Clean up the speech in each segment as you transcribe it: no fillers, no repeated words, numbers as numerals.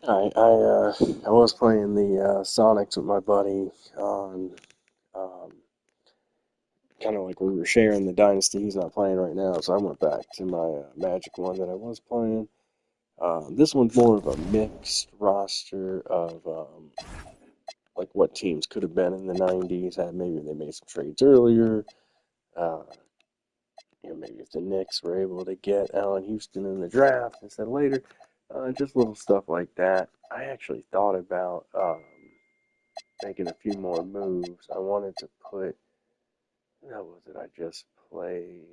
I was playing the Sonics with my buddy on um, kind of like we were sharing the Dynasty. He's not playing right now, so I went back to my Magic one that I was playing. This one's more of a mixed roster of like what teams could have been in the 90s. Maybe they made some trades earlier. Uh, maybe if the Knicks were able to get Allen Houston in the draft instead of later. Just little stuff like that. I actually thought about making a few more moves. I wanted to put, what was it I just played?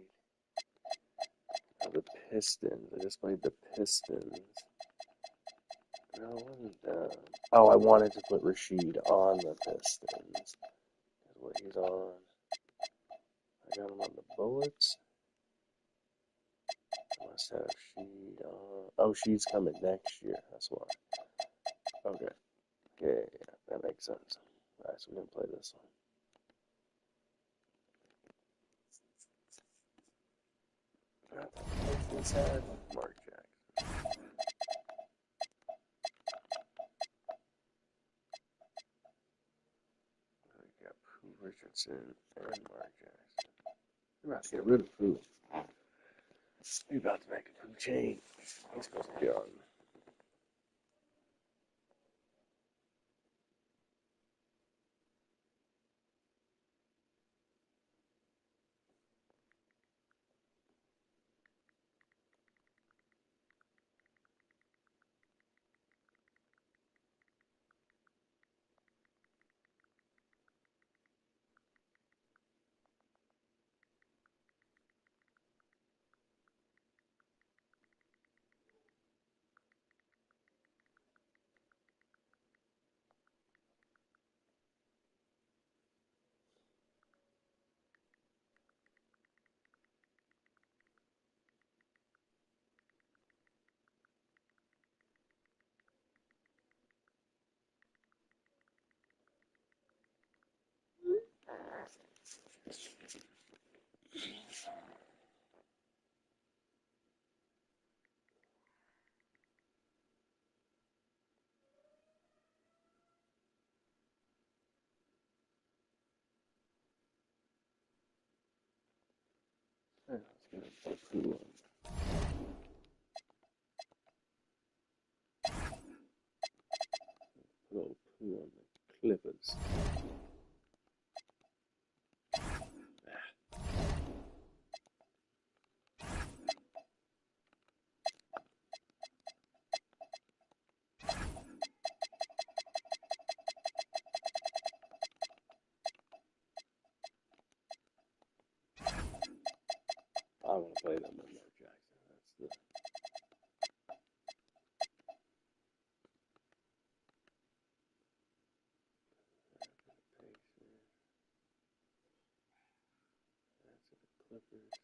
The Pistons. I just played the Pistons. No, it wasn't that. Oh, I wanted to put Rashid on the Pistons. That's what he's on. I got him on the Bullets. I must have Sheed on. Oh, Sheed's coming next year. That's why. Okay. Yeah, that makes sense. Alright, so we're gonna play this one. Pistons had Mark Jackson. We got Pooh Richardson and Mark Jackson. We're about to get rid of Pooh. We're about to make a Pooh change. He's supposed to be on. Let's get Pooh on. Little Pooh on the Clippers. I want to play them with Mark Jackson. That's the Pacers. That's the Clippers.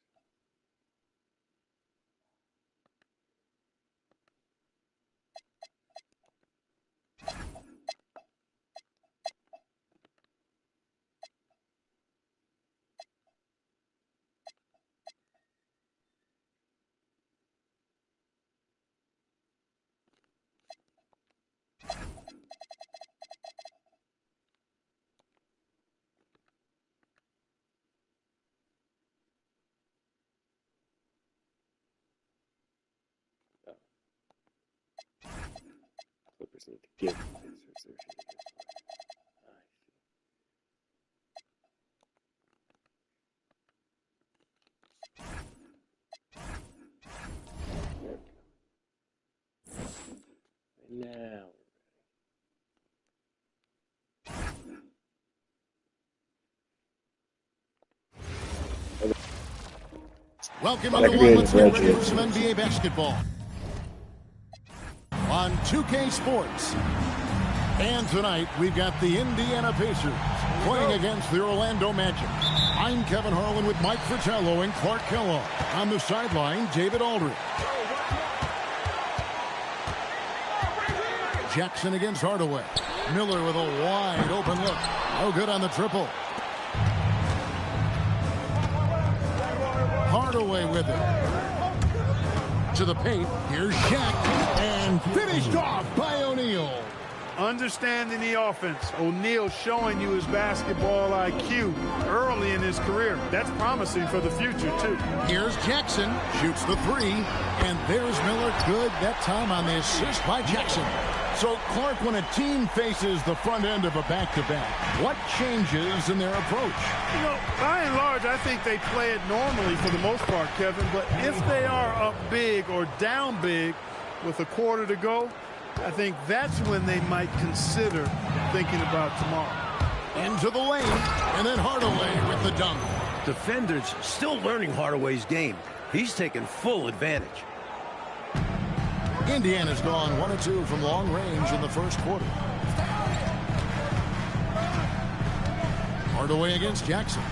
Oh, Clippers need to give the Pacers their chance. There we go. Now. Welcome I everyone. created Let's get ready Reggie. for some NBA basketball on 2K Sports. And tonight we've got the Indiana Pacers playing against the Orlando Magic. I'm Kevin Harlan with Mike Fratello and Clark Kellogg. On the sideline, David Aldridge. Jackson against Hardaway. Miller with a wide open look. No good on the triple. Hardaway with it. to the paint. Here's Shaq. And finished off by O'Neal. Understanding the offense. O'Neal showing you his basketball IQ early in his career. That's promising for the future, too. Here's Jackson. Shoots the three. And there's Miller. Good that time on the assist by Jackson. So, Clark, when a team faces the front end of a back-to-back, what changes in their approach? You know, by and large, I think they play it normally for the most part, Kevin. But if they are up big or down big with a quarter to go, I think that's when they might consider thinking about tomorrow. Into the lane, and then Hardaway with the dunk. Defenders still learning Hardaway's game. He's taken full advantage. Indiana's gone 1 of 2 from long range in the first quarter. Hardaway against Jackson.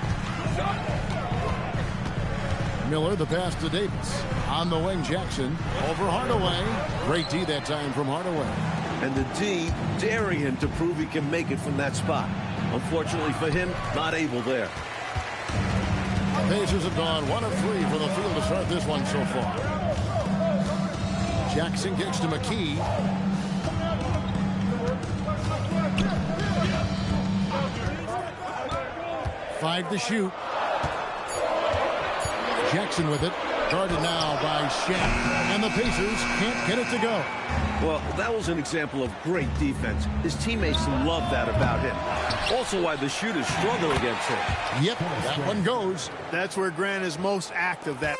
Miller, the pass to Davis. On the wing, Jackson. Over Hardaway. Great D that time from Hardaway. And the D daring him to prove he can make it from that spot. Unfortunately for him, not able there. Pacers have gone 1 of 3 from the field to start this one so far. Jackson kicks to McKee. Five to shoot. Jackson with it. Guarded now by Shaq. And the Pacers can't get it to go. Well, that was an example of great defense. His teammates love that about him. Also why the shooters struggle against him. Yep, that one goes. That's where Grant is most active. That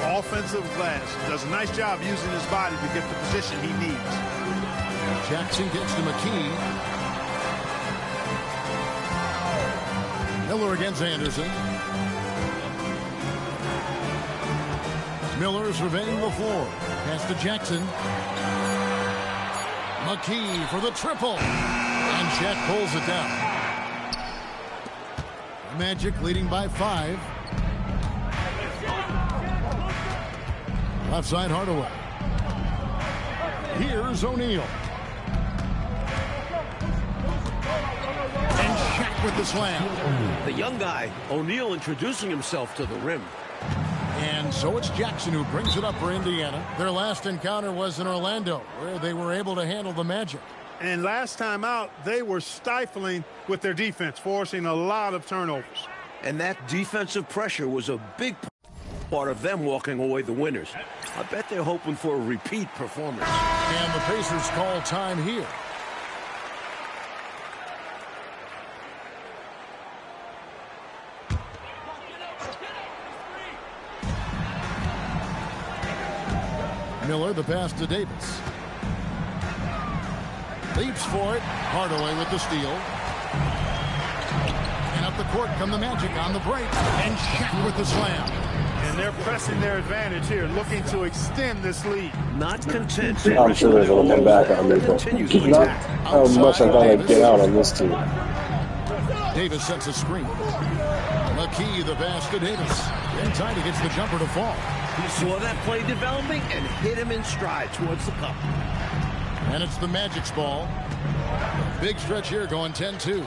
offensive glass does a nice job using his body to get the position he needs. Jackson gets to McKee. Miller against Anderson. Miller surveying the floor. Pass to Jackson. McKee for the triple. And Shaq pulls it down. Magic leading by 5. Left side Hardaway. Here's O'Neal. And Shaq with the slam. The young guy, O'Neal, introducing himself to the rim. And so it's Jackson who brings it up for Indiana. Their last encounter was in Orlando, where they were able to handle the Magic. And last time out, they were stifling with their defense, forcing a lot of turnovers. And that defensive pressure was a big part of them walking away the winners. I bet they're hoping for a repeat performance. And the Pacers call time here. Miller, the pass to Davis. Leaps for it. Hardaway with the steal. And up the court come the Magic on the break. And Shaq with the slam. And they're pressing their advantage here, looking to extend this lead. Not content. I'm sure they're going to come back on me, but not how much I thought I'd get out on this team. Davis sets a screen. McKee, the pass to Davis. Inside, he gets the jumper to fall. He saw that play developing and hit him in stride towards the cup. And it's the Magic's ball. Big stretch here going 10-2.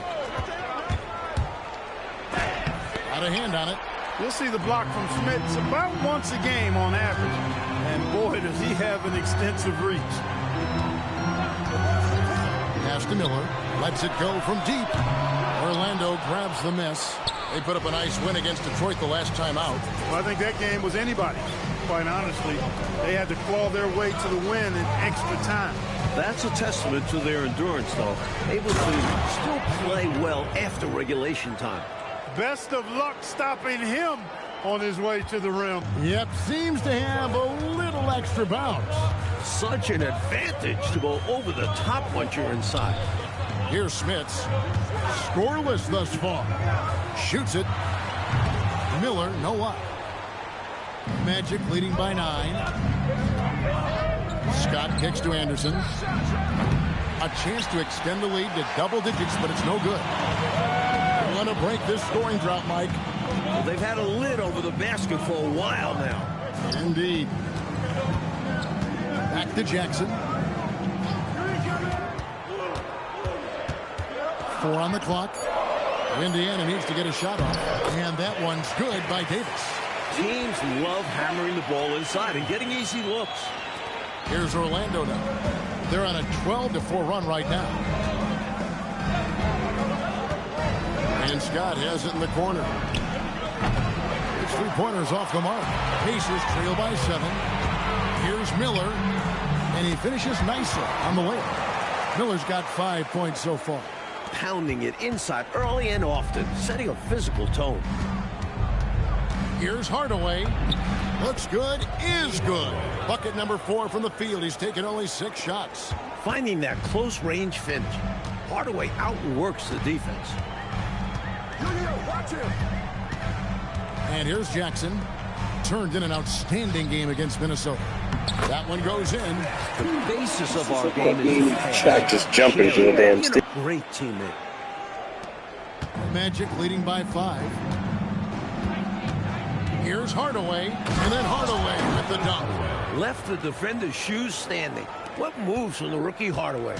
Got a hand on it. You'll see the block from Smith about once a game on average. And boy, does he have an extensive reach. Pass to Miller. Lets it go from deep. Orlando grabs the miss. They put up a nice win against Detroit the last time out. Well, I think that game was anybody, quite honestly. They had to claw their way to the win in extra time. That's a testament to their endurance, though. Able to still play well after regulation time. Best of luck stopping him on his way to the rim. Yep, seems to have a little extra bounce. Such an advantage to go over the top once you're inside. Here's Smits. Scoreless thus far. Shoots it. Miller, no luck. Magic leading by 9. Scott kicks to Anderson. A chance to extend the lead to double digits, but it's no good. They want to break this scoring drought, Mike. Well, they've had a lid over the basket for a while now. Indeed. Back to Jackson. 4 on the clock. Indiana needs to get a shot off. And that one's good by Davis. Teams love hammering the ball inside and getting easy looks. Here's Orlando now. They're on a 12-4 run right now. And Scott has it in the corner. His three-pointers off the mark. Pacers trail by 7. Here's Miller. And he finishes nicely on the way. Miller's got 5 points so far. Pounding it inside early and often, setting a physical tone. Here's Hardaway. Looks good, is good. Bucket number 4 from the field. He's taken only 6 shots. Finding that close range finish. Hardaway outworks the defense. And here's Jackson. Turned in an outstanding game against Minnesota. That one goes in. The basis of our game is Shaq just jumping to the damn stick. Great teammate. Magic leading by 5. Here's Hardaway, and then Hardaway with the dunk. Left the defender's shoes standing. What moves from the rookie Hardaway?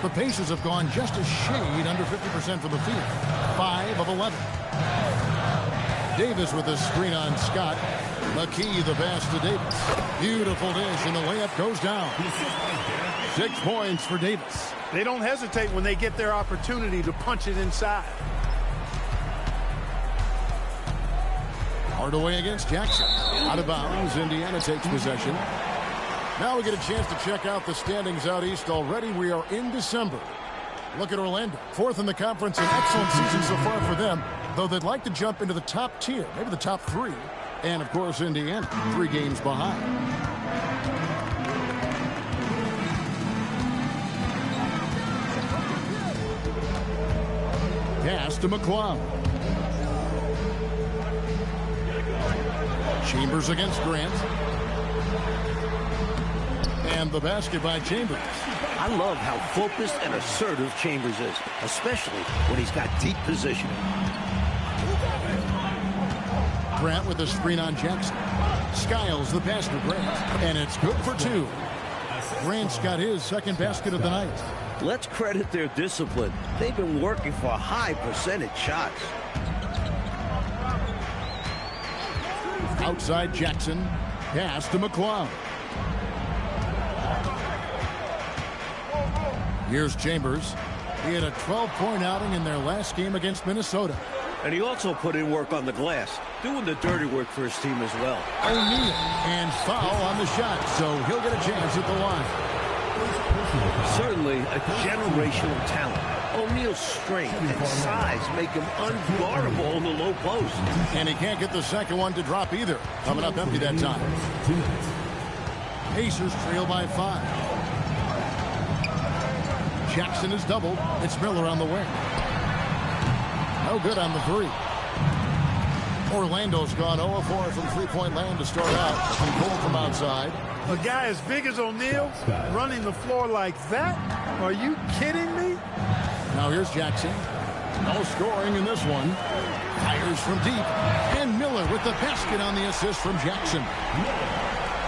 The Pacers have gone just a shade under 50% from the field. 5 of 11. Davis with a screen on Scott. McKee the pass to Davis. Beautiful dish, and the layup goes down. 6 points for Davis. They don't hesitate when they get their opportunity to punch it inside. Hardaway against Jackson. Out of bounds. Indiana takes possession. Now we get a chance to check out the standings out east. Already we are in December. Look at Orlando. 4th in the conference. An excellent season so far for them, though they'd like to jump into the top tier, maybe the top 3. And, of course, Indiana, 3 games behind. Pass to McClung. Chambers against Grant. And the basket by Chambers. I love how focused and assertive Chambers is, especially when he's got deep positioning. Grant with the screen on Jackson. Skiles the pass to Grant. And it's good for 2. Grant's got his second basket of the night. Let's credit their discipline. They've been working for high percentage shots. Outside Jackson. Pass to McClung. Here's Chambers. He had a 12-point outing in their last game against Minnesota. And he also put in work on the glass, doing the dirty work for his team as well. O'Neal, and foul on the shot, so he'll get a chance at the line. Certainly a generational talent. O'Neal's strength and size make him unguardable in the low post. And he can't get the second one to drop either. Coming up empty that time. Pacers trail by 5. Jackson is doubled. It's Miller on the wing. No good on the 3. Orlando's gone 0-4 from three-point land to start out. And Cole from outside. A guy as big as O'Neal running the floor like that? Are you kidding me? Now here's Jackson. No scoring in this one. Fires from deep. And Miller with the basket on the assist from Jackson.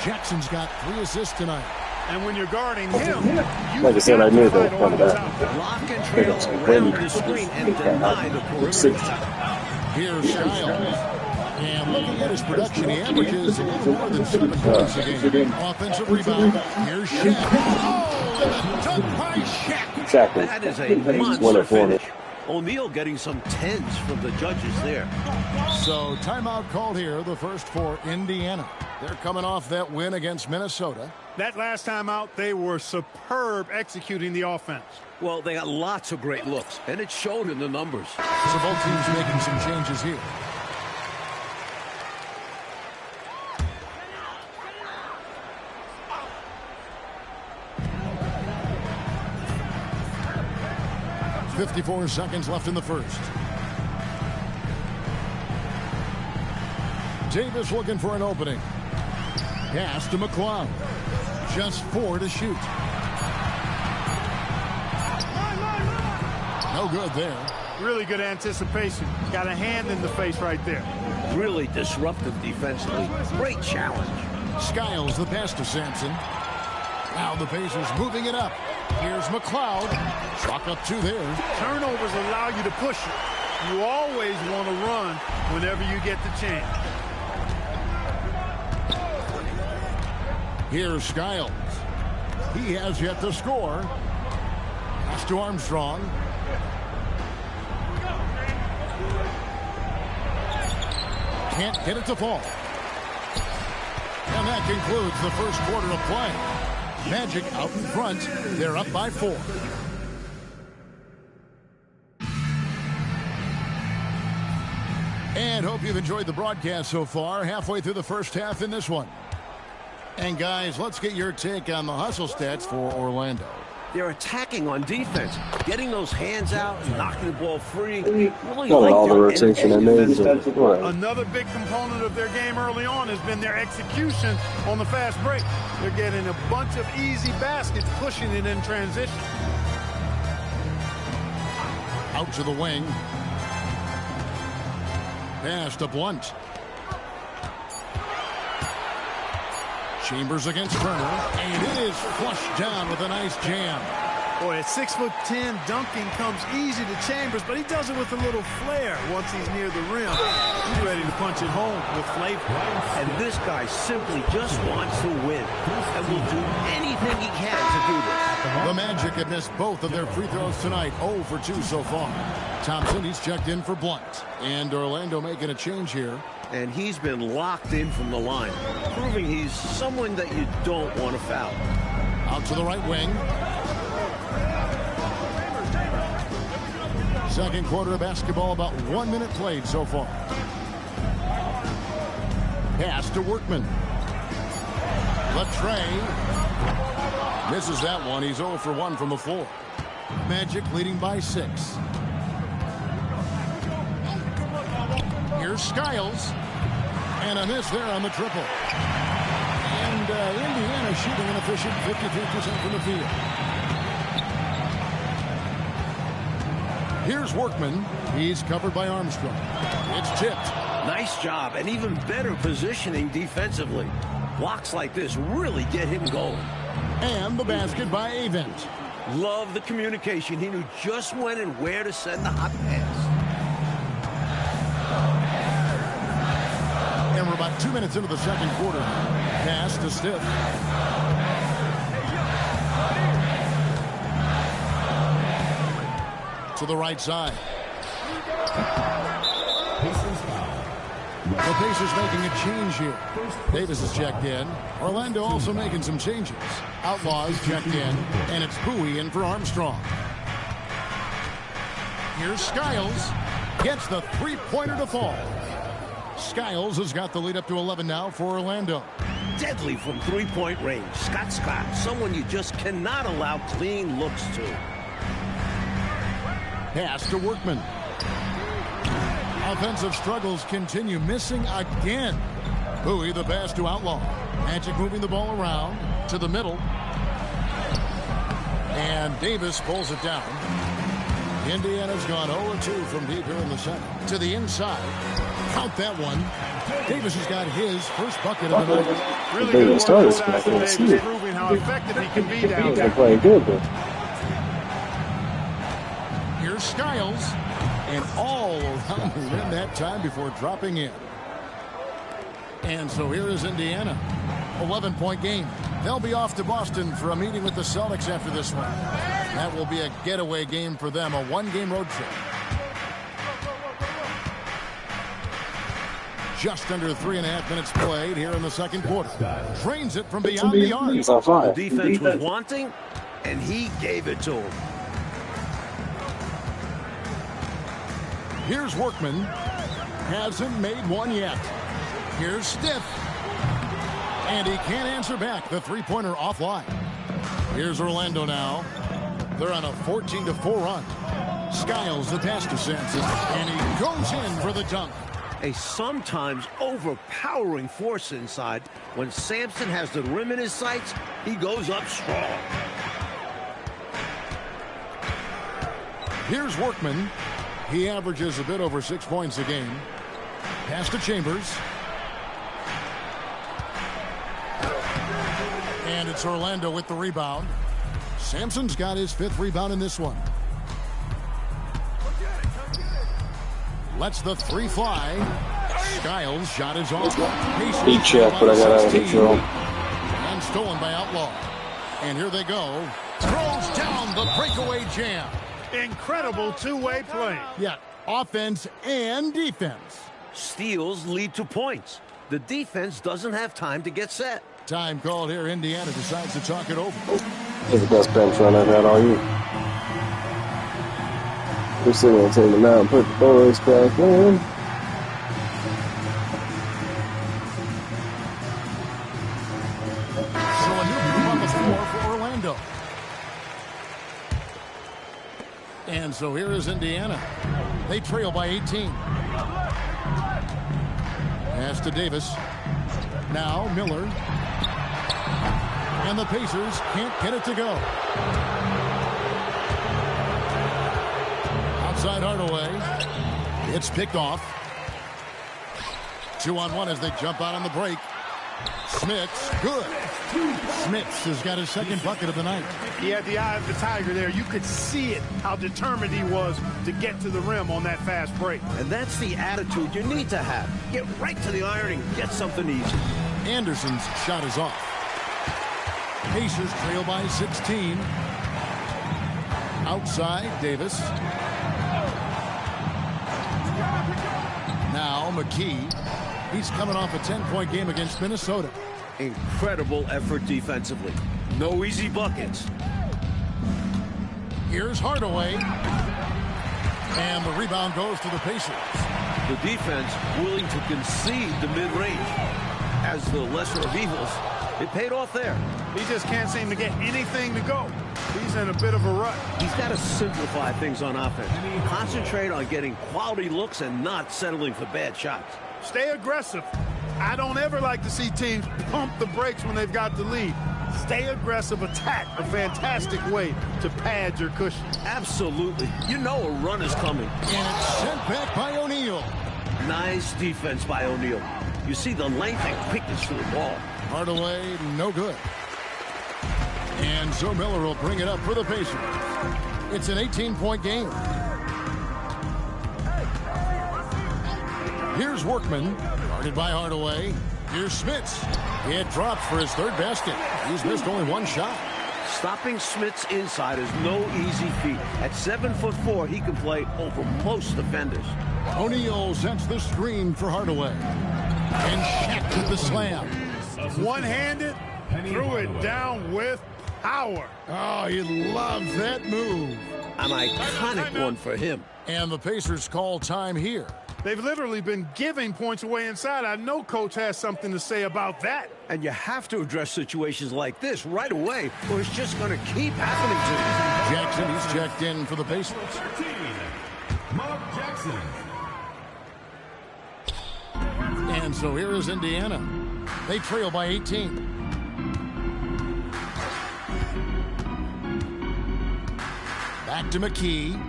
Jackson's got 3 assists tonight. And when you're guarding him, like I said, I knew they'd come back. Lock and trail around the screen and deny the perimeter shot. Here's Skiles. And looking at his production, he averages a little more than 7 points a game. Offensive rebound. Here's Shaq. Oh, and a dunk by Shaq. That is a monster finish. O'Neal getting some 10s from the judges there. So timeout called here, the first for Indiana. They're coming off that win against Minnesota. That last time out, they were superb executing the offense. Well, they got lots of great looks, and it showed in the numbers. So both teams making some changes here. .54 seconds left in the first. Davis looking for an opening. Pass to McCloud. Just 4 to shoot. No good there. Really good anticipation. Got a hand in the face right there. Really disruptive defensively. Great challenge. Skiles the pass to Sampson. Now the Pacers moving it up. Here's McCloud. Chalk up 2 there. Turnovers allow you to push it. You always want to run whenever you get the chance. Here's Skiles. He has yet to score. Pass to Armstrong. Can't get it to fall. And that concludes the first quarter of play. Magic out in front. They're up by 4. And hope you've enjoyed the broadcast so far. Halfway through the first half in this one. And guys, let's get your take on the hustle stats for Orlando. They're attacking on defense, getting those hands out and knocking the ball free. Really Not all the rotation I made. Another big component of their game early on has been their execution on the fast break. They're getting a bunch of easy baskets, pushing it in transition. Out to the wing. Pass to Blunt. Chambers against Turner, and it is flushed down with a nice jam. Boy, at 6'10", dunking comes easy to Chambers, but he does it with a little flair once he's near the rim. He's ready to punch it home with flavor. And this guy simply just wants to win and will do anything he can to do this. The Magic have missed both of their free throws tonight, 0 for 2 so far. Thompson, he's checked in for Blunt. And Orlando making a change here. And he's been locked in from the line, proving he's someone that you don't want to foul. Out to the right wing. Second quarter of basketball, about 1 minute played so far. Pass to Workman. Latrey misses that one. He's 0 for 1 from the floor. Magic leading by 6. Here's Skiles. And a miss there on the triple. And Indiana shooting an efficient 53% from the field. Here's Workman. He's covered by Armstrong. It's tipped. Nice job, and even better positioning defensively. Blocks like this really get him going. And the basket by Avent. Love the communication. He knew just when and where to send the hot pass. And we're about 2 minutes into the second quarter. Pass to Stiff. To the right side. The Pacers making a change here. Davis is checked in. Orlando also making some changes. Outlaws checked in. And it's Bowie in for Armstrong. Here's Skiles. Gets the three-pointer to fall. Skiles has got the lead up to 11 now for Orlando. Deadly from three-point range. Scott, someone you just cannot allow clean looks to. Pass to Workman. Offensive struggles continue, missing again. Bowie the pass to Outlaw. Magic moving the ball around to the middle. And Davis pulls it down. Indiana's gone 0-2 from deep here in the second. To the inside. Count that one. Davis has got his first bucket of the night. Really good work inside for Davis, proving how effective he can be down there. They're playing good, but Here's Skiles. And all around the rim that time before dropping in. And so here is Indiana. 11-point game. They'll be off to Boston for a meeting with the Celtics after this one. That will be a getaway game for them, a one-game road trip. Just under 3.5 minutes played here in the second quarter. Drains it from beyond the arc. he's on fire. The defense was wanting, and he gave it to him. Here's Workman. Hasn't made one yet. Here's Stiff. And he can't answer back. The three-pointer offline. Here's Orlando now. They're on a 14-4 run. Skiles the pass to Sampson. And he goes in for the dunk. A sometimes overpowering force inside. When Sampson has the rim in his sights, he goes up strong. Here's Workman. He averages a bit over 6 points a game. Pass to Chambers. And it's Orlando with the rebound. Sampson's got his 5th rebound in this one. Lets the three fly. Skiles shot is off. Big check, but I got out of control. And stolen by Outlaw. And here they go. Throws down the breakaway jam. Incredible two-way play. Yeah, offense and defense. Steals lead to points. The defense doesn't have time to get set. Time called here. Indiana decides to talk it over. He's the best bench run I've had all year. We're still going to take him out and put the boys back in. So a new move on the floor for Orlando. And so here is Indiana. They trail by 18. Pass to Davis. Now Miller. And the Pacers can't get it to go. Outside Hardaway. It's picked off. 2-on-1 as they jump out on the break. Smith's good. Smiths has got his second bucket of the night. He had the eye of the tiger there. You could see it, how determined he was to get to the rim on that fast break. And that's the attitude you need to have. Get right to the iron and get something easy. Anderson's shot is off. Pacers trail by 16. Outside, Davis. Now McKee. He's coming off a 10-point game against Minnesota. Incredible effort defensively. No easy buckets. Here's Hardaway. And the rebound goes to the Pacers. The defense willing to concede the mid-range. As the lesser of evils, it paid off there. He just can't seem to get anything to go. He's in a bit of a rut. He's got to simplify things on offense. Concentrate on getting quality looks and not settling for bad shots. Stay aggressive. I don't ever like to see teams pump the brakes when they've got the lead. Stay aggressive, attack. A fantastic way to pad your cushion. Absolutely. You know a run is coming. And it's sent back by O'Neal. Nice defense by O'Neal. You see the length and quickness to the ball. Hardaway, no good. And so Miller will bring it up for the Pacers. It's an 18-point game. Here's Workman, guarded by Hardaway. Here's Smits. It drops for his third basket. He's missed only one shot. Stopping Smits inside is no easy feat. At 7'4", he can play over most defenders. O'Neal sets the screen for Hardaway. And Shaq with the slam. One-handed, threw it down with power. Oh, he loves that move. An iconic one for him. And the Pacers call time here. They've literally been giving points away inside. I know Coach has something to say about that. And you have to address situations like this right away, or it's just going to keep happening to you. Jackson, he's checked in for the Pacers. Mark Jackson. And so here is Indiana. They trail by 18. Back to McKee.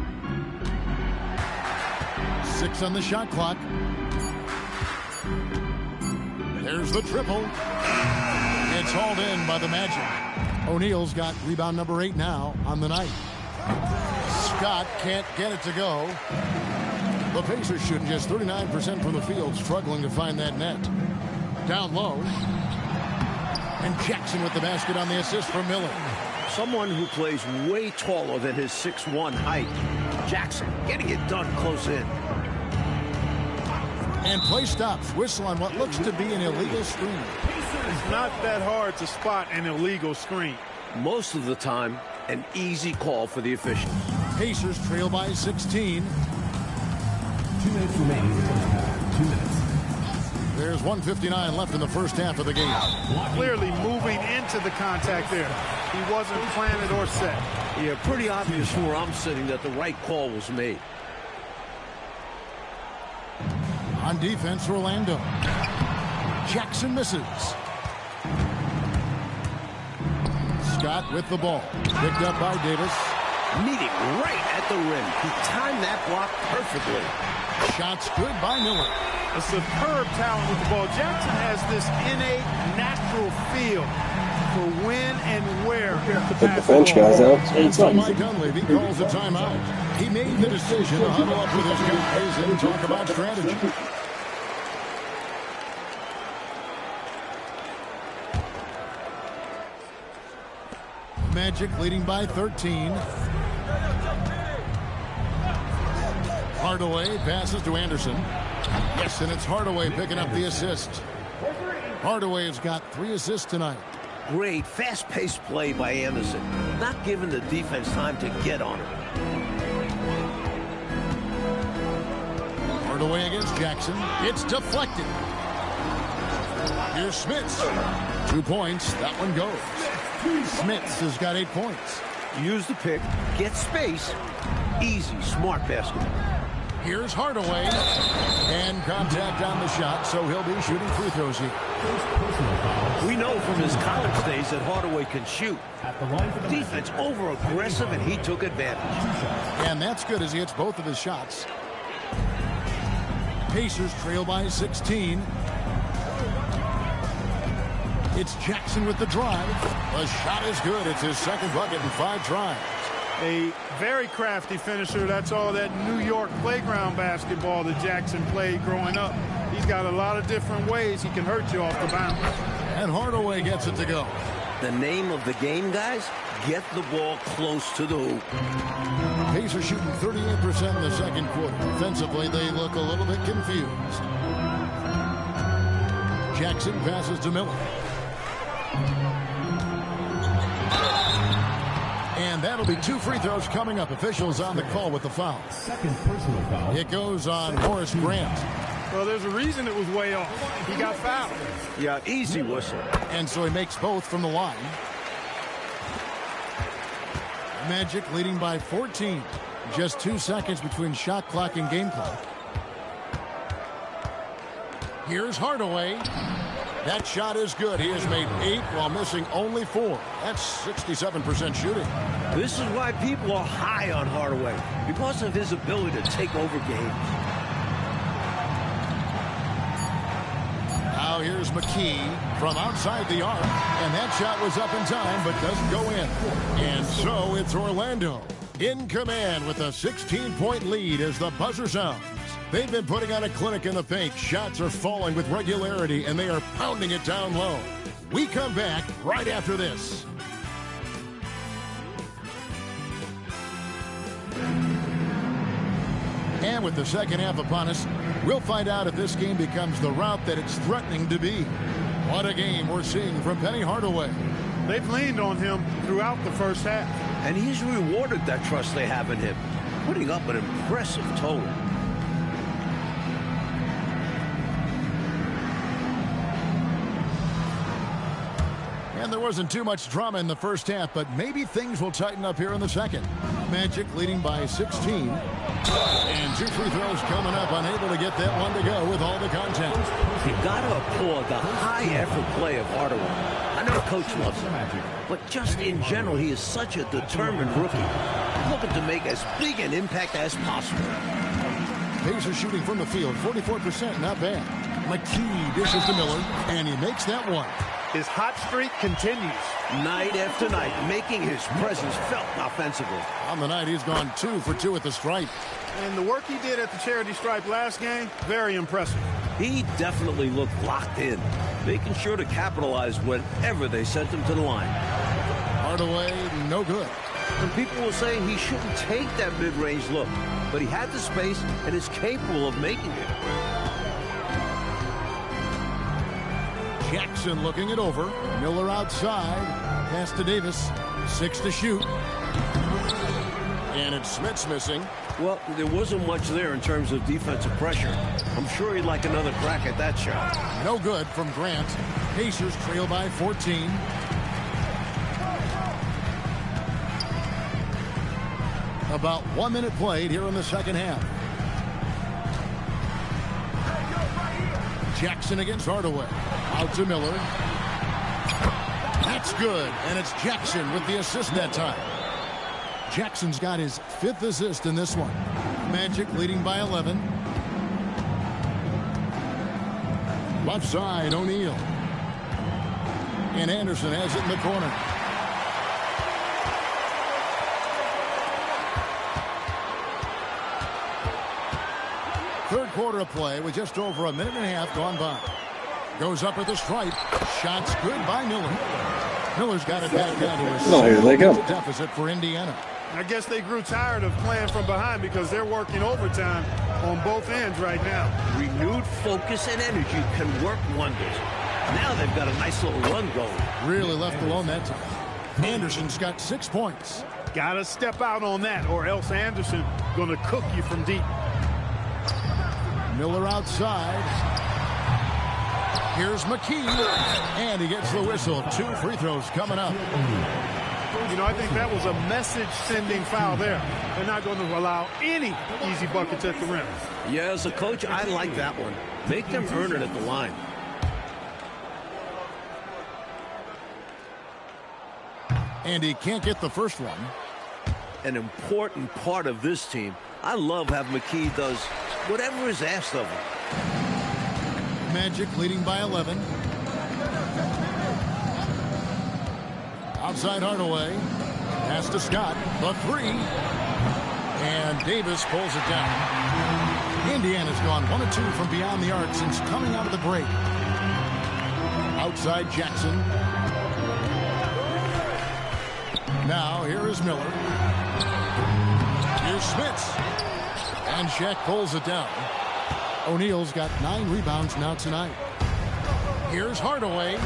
6 on the shot clock. There's the triple. It's hauled in by the Magic. O'Neal's got rebound number 8 now on the night. Scott can't get it to go. The Pacers shooting just 39% from the field, struggling to find that net. Down low. And Jackson with the basket on the assist for Miller. Someone who plays way taller than his 6'1" height. Jackson getting it done close in. And play stops. Whistle on what looks to be an illegal screen. It's not that hard to spot an illegal screen. Most of the time, an easy call for the officials. Pacers trail by 16. 2 minutes remaining in the first half. 2 minutes. There's 1:59 left in the first half of the game. Clearly moving into the contact there. He wasn't planted or set. Yeah, pretty obvious from where I'm sitting that the right call was made. On defense, Orlando. Jackson misses. Scott with the ball. Picked up by Davis. Meeting right at the rim. He timed that block perfectly. Shots good by Miller. A superb talent with the ball. Jackson has this innate, natural feel for when and where to Take pass the bench the ball. guys out. And It's so not Mike easy. Dunleavy calls a timeout. He made the decision to huddle up with his guys and talk about strategy. Magic leading by 13. Hardaway passes to Anderson. Yes, and it's Hardaway picking up the assist. Hardaway has got 3 assists tonight. Great, fast-paced play by Anderson. Not giving the defense time to get on him. Hardaway against Jackson. It's deflected. Here's Smits. 2 points. That one goes. Smits has got 8 points. Use the pick, get space. Easy, smart basketball. Here's Hardaway. And contact on the shot, so he'll be shooting free throws here. We know from his college days that Hardaway can shoot. Defense over-aggressive, and he took advantage. And that's good as he hits both of his shots. Pacers trail by 16. It's Jackson with the drive. The shot is good. It's his second bucket in 5 tries. A very crafty finisher. That's all that New York playground basketball that Jackson played growing up. He's got a lot of different ways he can hurt you off the bounce. And Hardaway gets it to go. The name of the game, guys, get the ball close to the hoop. Pacers shooting 38% in the second quarter. Defensively, they look a little bit confused. Jackson passes to Miller. And that'll be 2 free throws coming up. Officials on the call with the foul. Second personal foul. It goes on Horace Grant. Well, there's a reason it was way off. He got fouled. Yeah, easy whistle. And so he makes both from the line. Magic leading by 14. Just 2 seconds between shot clock and game clock. Here's Hardaway. That shot is good. He has made 8 while missing only 4. That's 67% shooting. This is why people are high on Hardaway, because of his ability to take over games. Now here's McKee from outside the arc. And that shot was up in time, but doesn't go in. And so it's Orlando in command with a 16-point lead as the buzzer sounds. They've been putting on a clinic in the paint. Shots are falling with regularity, and they are pounding it down low. We come back right after this. And with the second half upon us, we'll find out if this game becomes the route that it's threatening to be. What a game we're seeing from Penny Hardaway. They've leaned on him throughout the first half. And he's rewarded that trust they have in him, putting up an impressive total. And there wasn't too much drama in the first half, but maybe things will tighten up here in the second. Magic leading by 16. And 2 free throws coming up, unable to get that one to go with all the contact. You gotta applaud the high-effort play of Hardaway. I know Coach loves him, but just in general, he is such a determined rookie, looking to make as big an impact as possible. Pacers shooting from the field, 44%, not bad. McKee dishes to Miller, and he makes that one. His hot streak continues. Night after night, making his presence felt offensively. On the night, he's gone 2 for 2 at the stripe. And the work he did at the charity stripe last game, very impressive. He definitely looked locked in, making sure to capitalize whenever they sent him to the line. Hardaway, no good. And people will say he shouldn't take that mid-range look, but he had the space and is capable of making it. Jackson looking it over. Miller outside. Pass to Davis. 6 to shoot. And it's Smith's missing. Well, there wasn't much there in terms of defensive pressure. I'm sure he'd like another crack at that shot. No good from Grant. Pacers trail by 14. About 1 minute played here in the second half. Jackson against Hardaway. Out to Miller. That's good. And it's Jackson with the assist that time. Jackson's got his 5th assist in this one. Magic leading by 11. Left side, O'Neal. And Anderson has it in the corner. Third quarter of play with just over a minute and a half gone by. Goes up at the stripe. Shots good by Miller. Miller's got it back down to a Here they go. deficit for Indiana. I guess they grew tired of playing from behind because they're working overtime on both ends right now. Renewed focus and energy can work wonders. Now they've got a nice little run going. Really left alone that time. Anderson's got 6 points. Got to step out on that or else Anderson going to cook you from deep. Miller outside. Here's McKee. And he gets the whistle. 2 free throws coming up. You know, I think that was a message-sending foul there. They're not going to allow any easy buckets at the rim. Yeah, as a coach, I like that one. Make them earn it at the line. And he can't get the first one. An important part of this team. I love how McKee does whatever is asked of him. Magic leading by 11. Outside Hardaway. Pass to Scott. The 3. And Davis pulls it down. Indiana's gone 1 of 2 from beyond the arc since coming out of the break. Outside Jackson. Now here is Miller. Here's Smith. And Shaq pulls it down. O'Neal's got 9 rebounds now tonight. Here's Hardaway.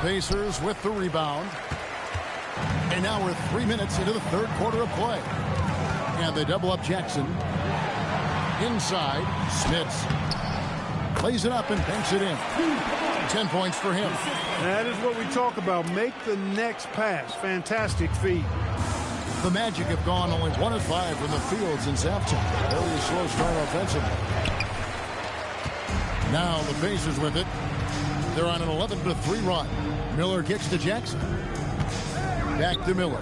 Pacers with the rebound. And now we're 3 minutes into the third quarter of play. And they double up Jackson. Inside, Smith plays it up and banks it in. 10 points for him. That is what we talk about. Make the next pass. Fantastic feed. The Magic have gone only 1 of 5 from the field since halftime. Very slow start offensively. Now the Pacers with it. They're on an 11-3 run. Miller kicks to Jackson. Back to Miller.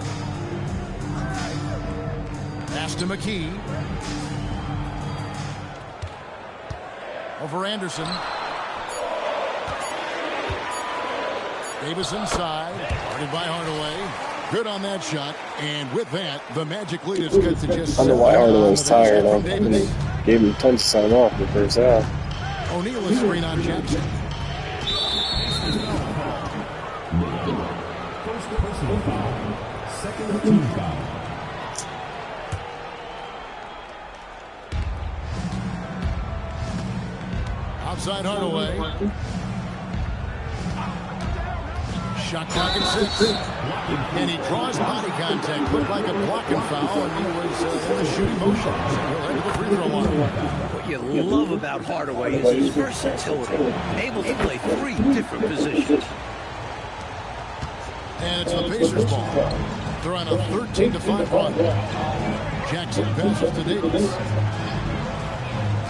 Pass to McKee. Over Anderson. Davis inside. Guarded by Hardaway. Good on that shot. And with that, the Magic lead is good to just... I don't know why Hardaway was tired. I gave him tons of time off the first half. O'Neal is screen on Jackson. First personal foul. Second team foul. Outside Hardaway. Shot clock at 6. And he draws body contact. Looked like a blocking foul, and he was in the shooting motion. So he'll head to the free throw line. What you love about Hardaway is his versatility. Able to play 3 different positions. And it's the Pacers ball. They're on a 13-5 run. Jackson passes to Davis.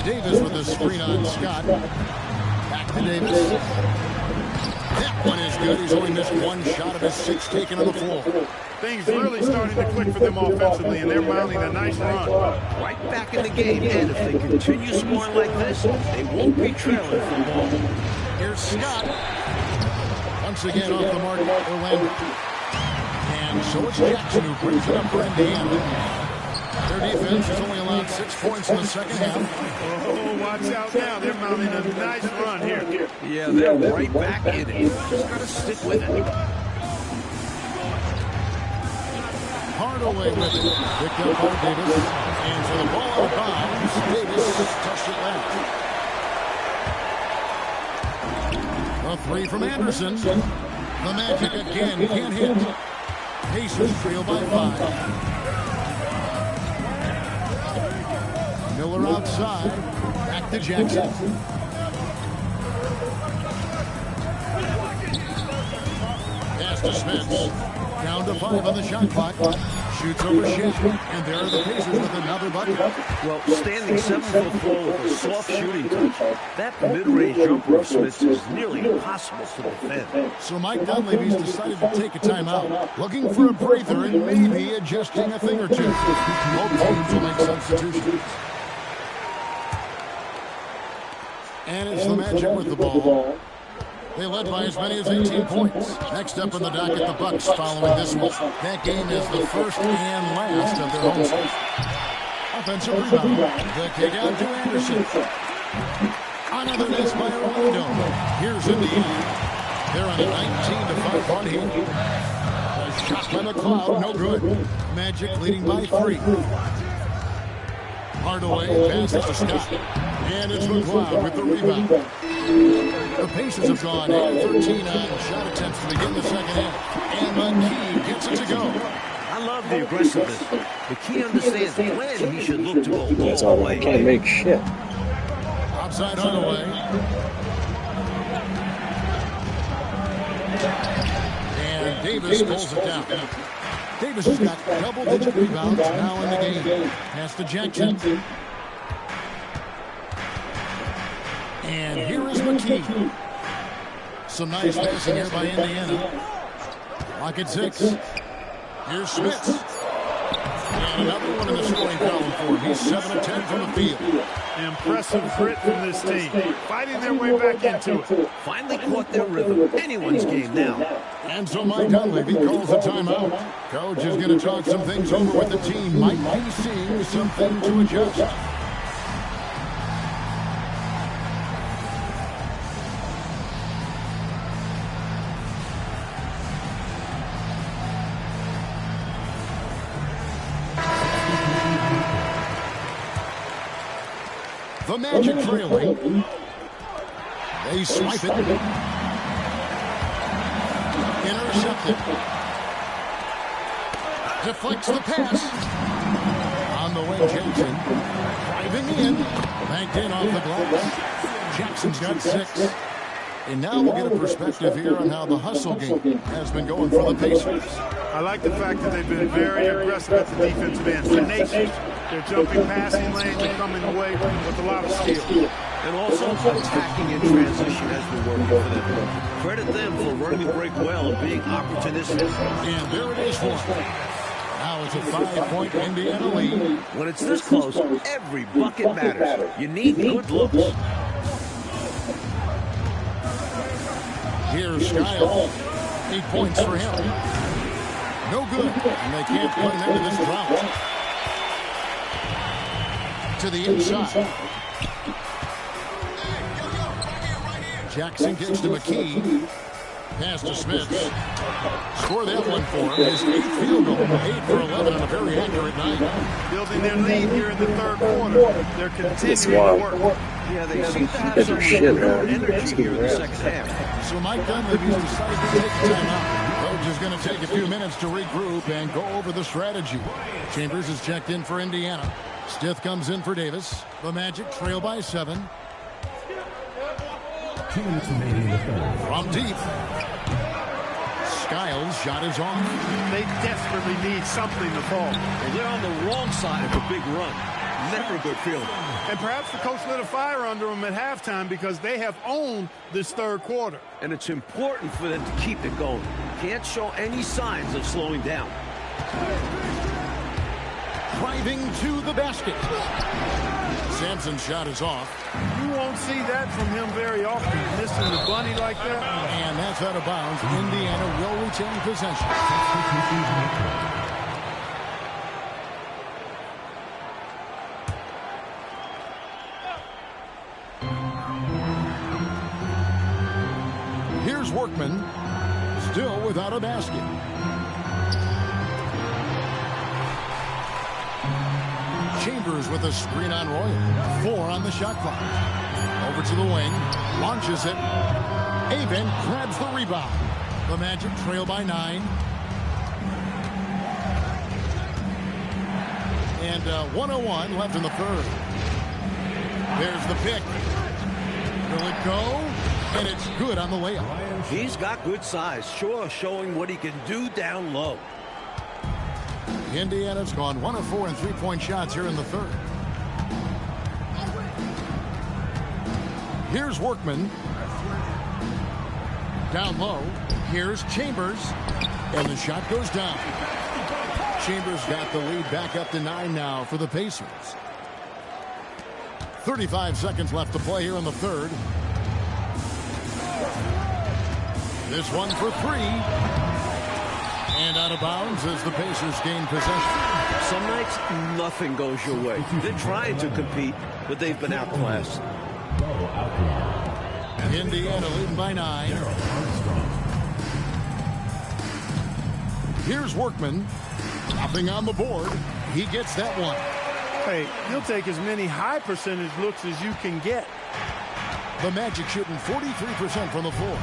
Davis with a screen on Scott. Back to Davis. That one is good. He's only missed 1 shot of his 6 taken on the floor. Things really starting to click for them offensively, and they're mounting a nice run. Right back in the game, and if they continue scoring like this, they won't be trailing for long. Here's Scott. Once again off the mark, Orlando. And so it's Jackson who brings it up for Indiana. Their defense has only allowed 6 points in the second half. Oh, watch out now. They're mounting a nice run here. Yeah, they're right back in it. Just got to stick with it. Hardaway with it. Picked up by Davis. And for the ball out of bounds, Davis touched it left. A three from Anderson. The Magic again can't hit. Pacers trail by 5. Miller outside. Back to Jackson. Pass to Smith. Down to 5 on the shot clock. Shoots over Shaq. And there are the Pacers with another bucket. Well, standing 7'4" with a soft shooting touch, that mid-range jumper of Smith's is nearly impossible to defend. So Mike Dunleavy's decided to take a timeout, looking for a breather and maybe adjusting a thing or two. Both teams will make substitutions. And it's the Magic with the ball. They led by as many as 18 points. Next up in the docket, the Bucks following this one. That game is the first and last of their home season. Offensive rebound. The kick out to Anderson. Another miss by Orlando. Here's Indiana. They're on a 19-5 run here. A shot by McLeod, no good. Magic leading by 3. Hardaway passes to Scott. And it's McLeod with the rebound. The Pacers have gone 13 on shot attempts to begin the second half. And McKee gets it to go. I love the aggressiveness. McKee understands when he should look to go all the way. Can't make shit. Outside Hardaway. And Davis pulls it down. Davis has got double-digit rebounds now in the game. Pass to Jackson. And here is McKee. Some nice passing here by Indiana. Lock at 6. Here's Smith. And another one in the scoring column for him. He's 7 of 10 from the field. Impressive grit from this team. Fighting their way back into it. Finally caught their rhythm. Anyone's game now. And so Mike Dunleavy calls a timeout. Coach is going to talk some things over with the team. Might be seeing something to adjust. The Magic trailing. They swipe it. Intercepted. Deflects the pass. On the way, Jackson. Driving in. Banked in off the glass. Jackson's got 6. And now we'll get a perspective here on how the hustle game has been going for the Pacers. I like the fact that they've been very aggressive at the defensive end. Tenacious. They're jumping passing lanes and coming away with a lot of skill. And also attacking in transition has been working for them. Credit them for running the break well and being opportunistic. And there it is for them. Now it's a 5-point Indiana lead. When it's this close, every bucket matters. You need good looks. Here's Skiles. 8 points for him. No good. And they can't put him into this drought. To the inside. Jackson gets to McKee. Pass to Smith. Score that one for him. His 8th field goal. 8 for 11 on a very accurate night. Building their lead here in the third quarter. They're continuing to work. Yeah, they seem to have some real energy here in the second half. So Mike Dunleavy's decided to take a timeout. Coach is going to take a few minutes to regroup and go over the strategy. Chambers is checked in for Indiana. Stith comes in for Davis. The Magic trail by 7. 2 minutes remaining in the third. From deep. Skiles' shot is on. They desperately need something to fall. Well, they're on the wrong side of a big run. Never a good feeling. And perhaps the coach lit a fire under them at halftime because they have owned this third quarter. And it's important for them to keep it going. Can't show any signs of slowing down. Driving to the basket. Sampson's shot is off. You won't see that from him very often, missing the bunny like that. And that's out of bounds. Indiana will retain possession. Here's Workman, still without a basket. Chambers with a screen on Royal. 4 on the shot clock. Over to the wing. Launches it. Avon grabs the rebound. The Magic trail by 9. And 1:01 left in the third. There's the pick. Will it go? And it's good on the layup. He's got good size. Sure, showing what he can do down low. Indiana's gone 1 of 4 in three-point shots here in the third. Here's Workman. Down low. Here's Chambers. And the shot goes down. Chambers got the lead back up to 9 now for the Pacers. 35 seconds left to play here in the third. This one for 3. And out of bounds as the Pacers gain possession. Some nights, nothing goes your way. They're trying to compete, but they've been outclassed. Indiana leading by 9. Here's Workman. Nothing on the board. He gets that one. Hey, he'll take as many high percentage looks as you can get. The Magic shooting 43% from the floor.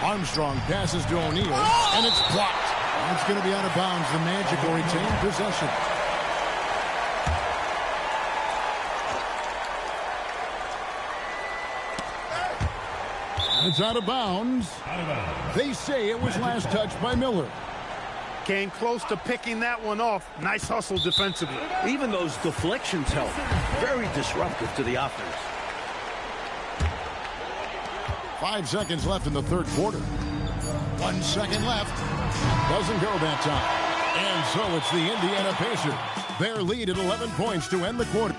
Armstrong passes to O'Neal, and it's blocked. It's going to be out of bounds. The Magic will retain possession. It's out of bounds. They say it was last touched by Miller. Came close to picking that one off. Nice hustle defensively. Even those deflections help. Very disruptive to the offense. 5 seconds left in the third quarter. 1 second left. Doesn't go that time. And so it's the Indiana Pacers. Their lead at 11 points to end the quarter.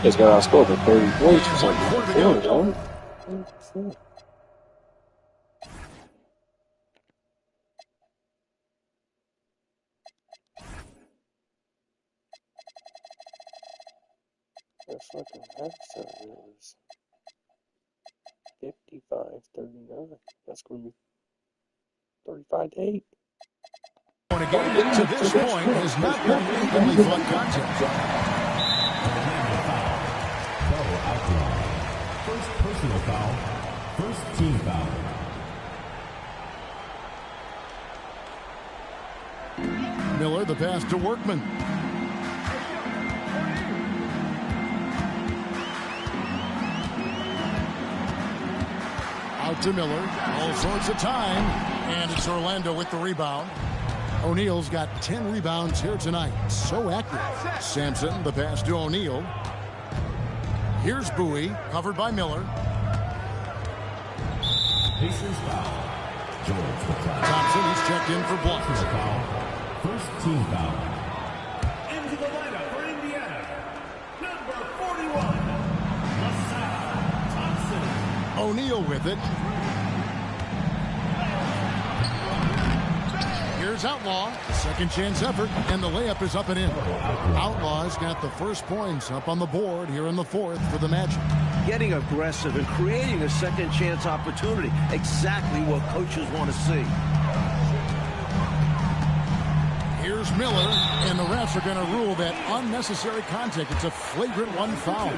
He's got outscored by 30 points or something. Their fucking halftime was 55-39. That's going to be 35-8. When a game to this point has not been an evenly fought contest. First personal foul. First team foul. Miller, the pass to Workman. Out to Miller. All sorts of time. And it's Orlando with the rebound. O'Neal's got 10 rebounds here tonight. So active. Sampson, the pass to O'Neal. Here's Bowie, covered by Miller. Pacers foul. George with foul. Thompson, he's checked in for blocks. Personal foul. First team foul. Into the lineup for Indiana. Number 41. Masai Thompson. O'Neal with it. Here's Outlaw. Second chance effort, and the layup is up and in. Outlaw's got the first points up on the board here in the fourth for the Magic. Getting aggressive and creating a second chance opportunity. Exactly what coaches want to see. Here's Miller, and the refs are going to rule that unnecessary contact. It's a flagrant 1 foul.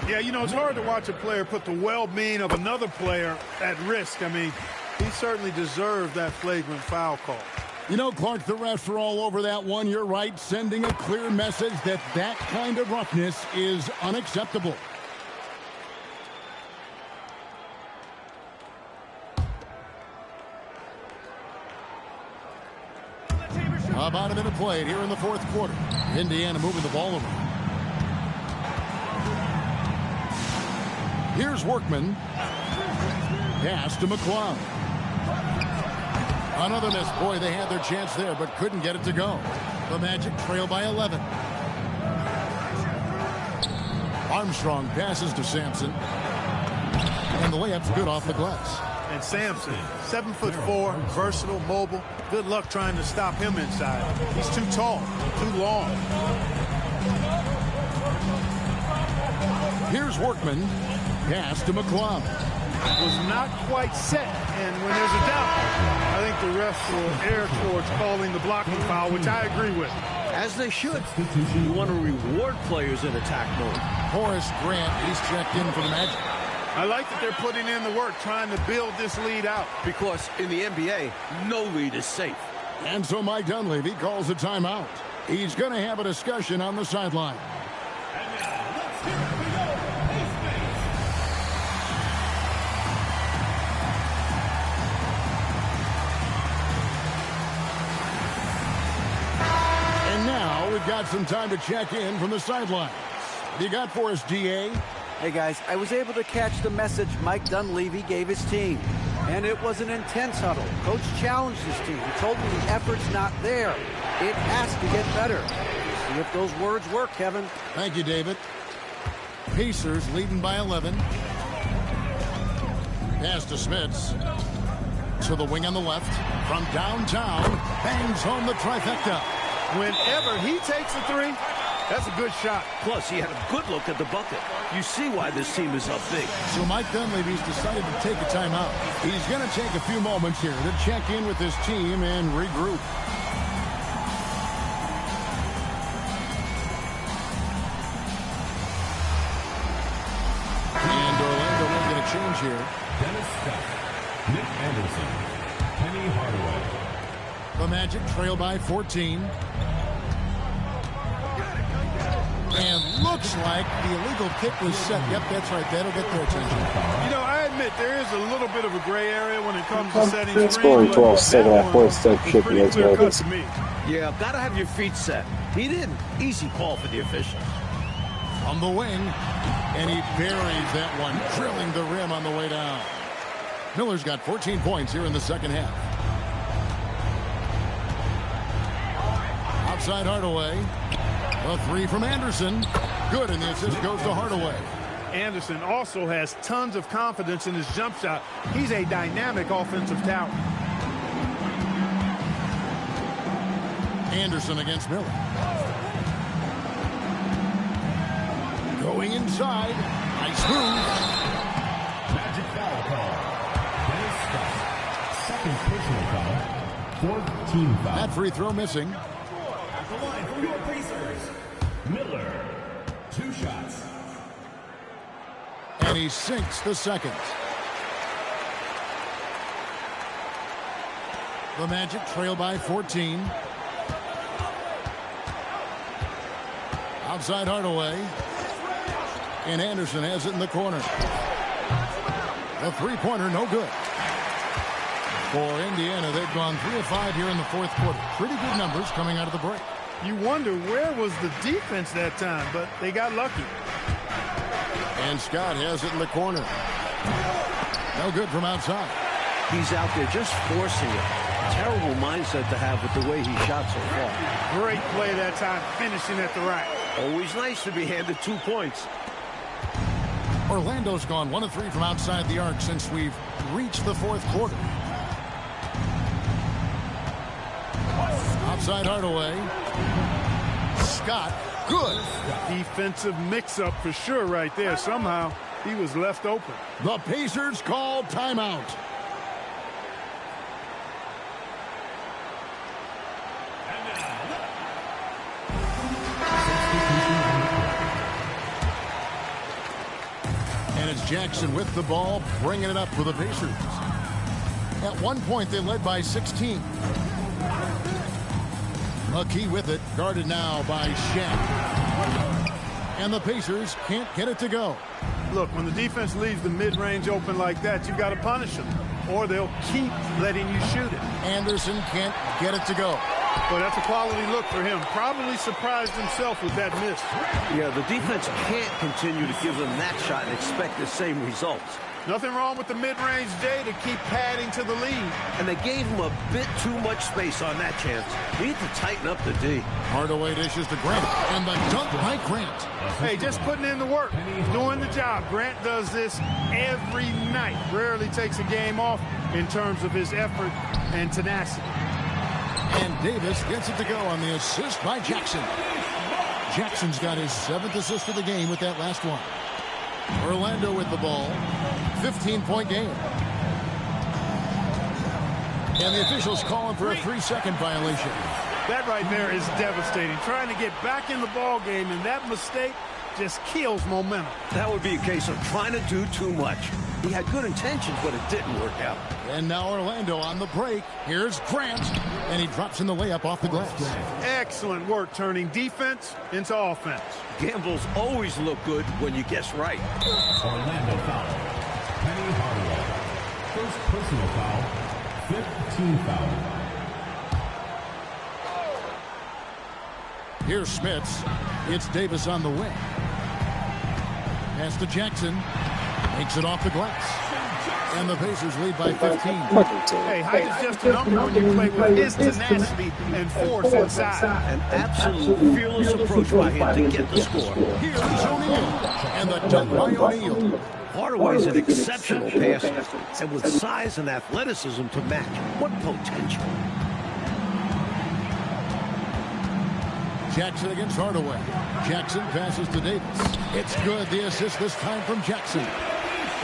Yeah, you know, it's hard to watch a player put the well-being of another player at risk. I mean, he certainly deserved that flagrant foul call. You know, Clark, the refs are all over that one. You're right, sending a clear message that that kind of roughness is unacceptable. About a minute played here in the fourth quarter. Indiana moving the ball over. Here's Workman. Pass to McClung. Another miss. Boy, they had their chance there, but couldn't get it to go. The Magic trail by 11. Armstrong passes to Sampson. And the layup's good off the glass. And Sampson, 7'4", versatile, mobile. Good luck trying to stop him inside. He's too tall, too long. Here's Workman. Pass to McClung. Was not quite set, and when there's a doubt, I think the refs will err towards calling the blocking foul, which I agree with. As they should. You want to reward players in attack mode. Horace Grant, he's checked in for the Magic. I like that they're putting in the work, trying to build this lead out. Because in the NBA, no lead is safe. And so Mike Dunleavy calls a timeout. He's going to have a discussion on the sideline. And now we've got some time to check in from the sidelines. What do you got for us, DA? Hey guys, I was able to catch the message Mike Dunleavy gave his team. And it was an intense huddle. Coach challenged his team. He told them the effort's not there. It has to get better. See if those words work, Kevin. Thank you, David. Pacers leading by 11. Pass to Smits. To the wing on the left. From downtown. Bangs home the trifecta. Whenever he takes a three, that's a good shot. Plus, he had a good look at the bucket. You see why this team is up big. So Mike Dunleavy's decided to take a timeout. He's going to take a few moments here to check in with his team and regroup. And Orlando making a change here. Dennis Scott, Nick Anderson, Penny Hardaway. The Magic trail by 14. And looks like the illegal kick was set. Yep, that's right. That'll get their attention. You know, I admit there is a little bit of a gray area when it comes to setting screens. Scoring 12 second-half points to ship against Vegas. Yeah, gotta have your feet set. He didn't. Easy call for the official. On the wing, and he buries that one, drilling the rim on the way down. Miller's got 14 points here in the second half. Outside Hardaway. A three from Anderson. Good, and the assist goes to Hardaway. Anderson also has tons of confidence in his jump shot. He's a dynamic offensive talent. Anderson against Miller. Going inside. Nice move. Magic foul call. Dennis Scott. Second personal foul. Fourth team foul. That free throw missing. At the line for your Pacers, Miller. 2 shots. And he sinks the second. The Magic trail by 14. Outside Hardaway. And Anderson has it in the corner. A three-pointer, no good. For Indiana, they've gone 3 of 5 here in the fourth quarter. Pretty good numbers coming out of the break. You wonder where was the defense that time, but they got lucky. And Scott has it in the corner. No good from outside. He's out there just forcing it. Terrible mindset to have with the way he shot so far. Great play that time, finishing at the rack. Always nice to be handed 2 points. Orlando's gone 1 of 3 from outside the arc since we've reached the fourth quarter. Outside Hardaway. Scott, good. Defensive mix-up for sure right there. Somehow he was left open. The Pacers call timeout. And it's Jackson with the ball, bringing it up for the Pacers. At one point, they led by 16. McKee with it, guarded now by Shaq. And the Pacers can't get it to go. Look, when the defense leaves the mid-range open like that, you've got to punish them, or they'll keep letting you shoot it. Anderson can't get it to go. But that's a quality look for him. Probably surprised himself with that miss. Yeah, the defense can't continue to give them that shot and expect the same results. Nothing wrong with the mid-range J to keep padding to the lead. And they gave him a bit too much space on that chance. Need to tighten up the D. Hardaway dishes to Grant, and the dunk by Grant. Hey, just putting in the work, doing the job. Grant does this every night. Rarely takes a game off in terms of his effort and tenacity. And Davis gets it to go on the assist by Jackson. Jackson's got his 7th assist of the game with that last one. Orlando with the ball. 15-point game. And the officials calling for a 3-second violation. That right there is devastating. Trying to get back in the ball game, and that mistake just kills momentum. That would be a case of trying to do too much. He had good intentions, but it didn't work out. And now Orlando on the break. Here's Grant, and he drops in the layup off the glass. Excellent work turning defense into offense. Gambles always look good when you guess right. Orlando foul. Penny Hardaway. First personal foul. 5th team foul. Here's Smits. It's Davis on the wing. Pass to Jackson. Makes it off the glass. And the Pacers lead by 15. Hey, height is just a number when you play with his tenacity and force inside. An absolute fearless approach by him to get the score. Here's O'Neal. And the dunk by O'Neal. Hardaway's an exceptional passer, and with size and athleticism to match. What potential. Jackson against Hardaway. Jackson passes to Davis. It's good. The assist this time from Jackson.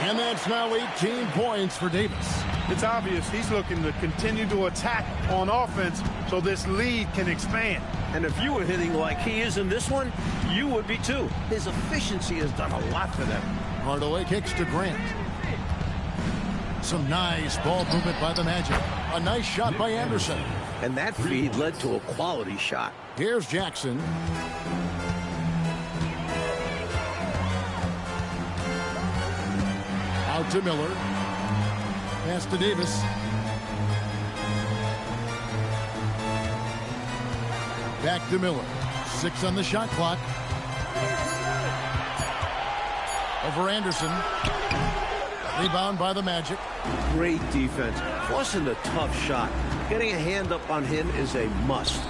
And that's now 18 points for Davis. It's obvious he's looking to continue to attack on offense so this lead can expand. And if you were hitting like he is in this one, you would be too. His efficiency has done a lot for them. Hardaway kicks to Grant. Some nice ball movement by the Magic. A nice shot by Anderson. And that feed led to a quality shot. Here's Jackson. Out to Miller. Pass to Davis. Back to Miller. 6 on the shot clock. Over Anderson. Rebound by the Magic. Great defense. Forcing a tough shot. Getting a hand up on him is a must.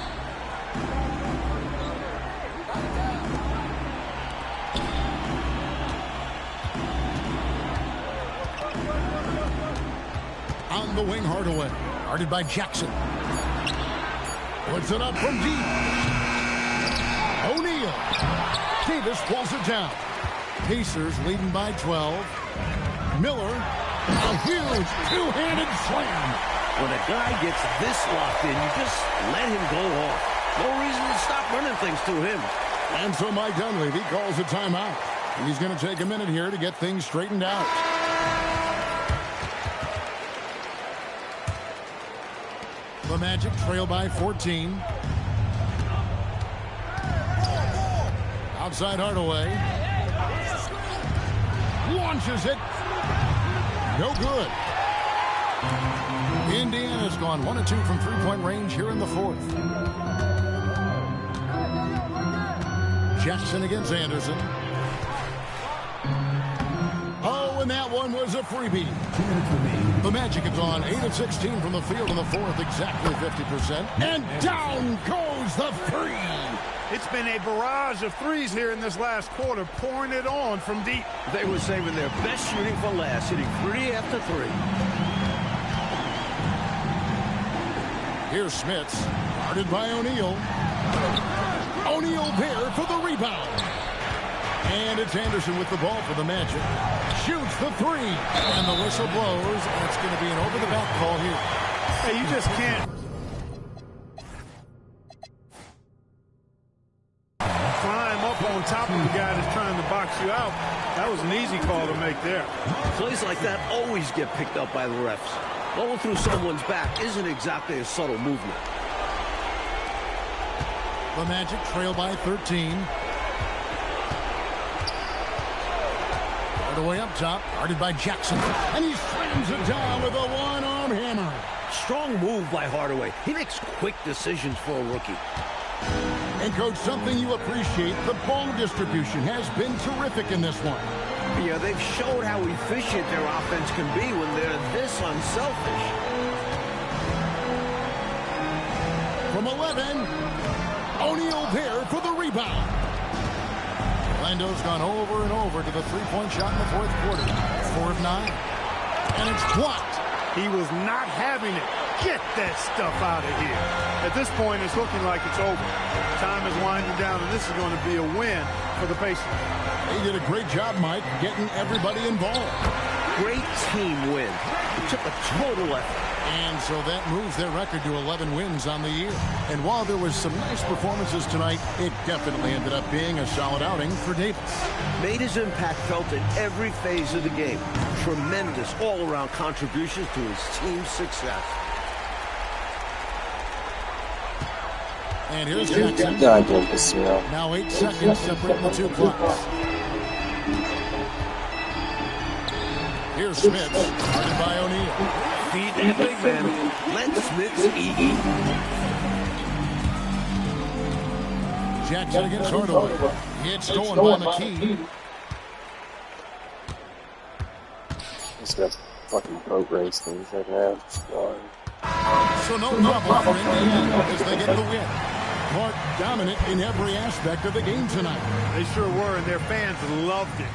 On the wing, Hardaway. Guarded by Jackson. Puts it up from deep. O'Neal. Davis pulls it down. Pacers leading by 12. Miller. A huge two-handed slam. When a guy gets this locked in, you just let him go off. No reason to stop running things to him. And so Mike Dunleavy calls a timeout. He's going to take a minute here to get things straightened out. The Magic trail by 14. Outside Hardaway. Launches it. No good. Indiana's gone 1 of 2 from three-point range here in the 4th. Jackson against Anderson. Oh, and that one was a freebie. The Magic have gone 8 of 16 from the field in the 4th, exactly 50%. And down goes the three. It's been a barrage of threes here in this last quarter, pouring it on from deep. They were saving their best shooting for last, hitting 3 after 3. Here's Smits, guarded by O'Neal. O'Neal there for the rebound. And it's Anderson with the ball for the Magic. Shoots the 3. And the whistle blows. And it's going to be an over-the-back call here. Hey, you just can't climb up on top of the guy that's trying to box you out. That was an easy call to make there. Plays like that always get picked up by the refs. Going through someone's back isn't exactly a subtle movement. The Magic trail by 13. Hardaway up top, guarded by Jackson. And he slams it down with a one-arm hammer. Strong move by Hardaway. He makes quick decisions for a rookie. And, Coach, something you appreciate, the ball distribution has been terrific in this one. Yeah, they've showed how efficient their offense can be when they're this unselfish. From 11, O'Neal there for the rebound. Orlando's gone over and over to the three-point shot in the fourth quarter. 4 of 9. And it's blocked. He was not having it. Get that stuff out of here. At this point, it's looking like it's over. Time is winding down, and this is going to be a win for the Pacers. They did a great job, Mike, getting everybody involved. Great team win. It took a total effort. And so that moves their record to 11 wins on the year. And while there was some nice performances tonight, it definitely ended up being a solid outing for Davis. Made his impact felt in every phase of the game. Tremendous all-around contributions to his team's success. And here's Jackson. Now 8 seconds separate the two clocks. Here's Smith, guarded by O'Neal. Feed that big man. Let Smith eat. Jackson against Hardaway. It's stolen by McKee. He's got fucking boat race things right now. So no problem for Indiana as they get the win. Clark dominant in every aspect of the game tonight. They sure were, and their fans loved it.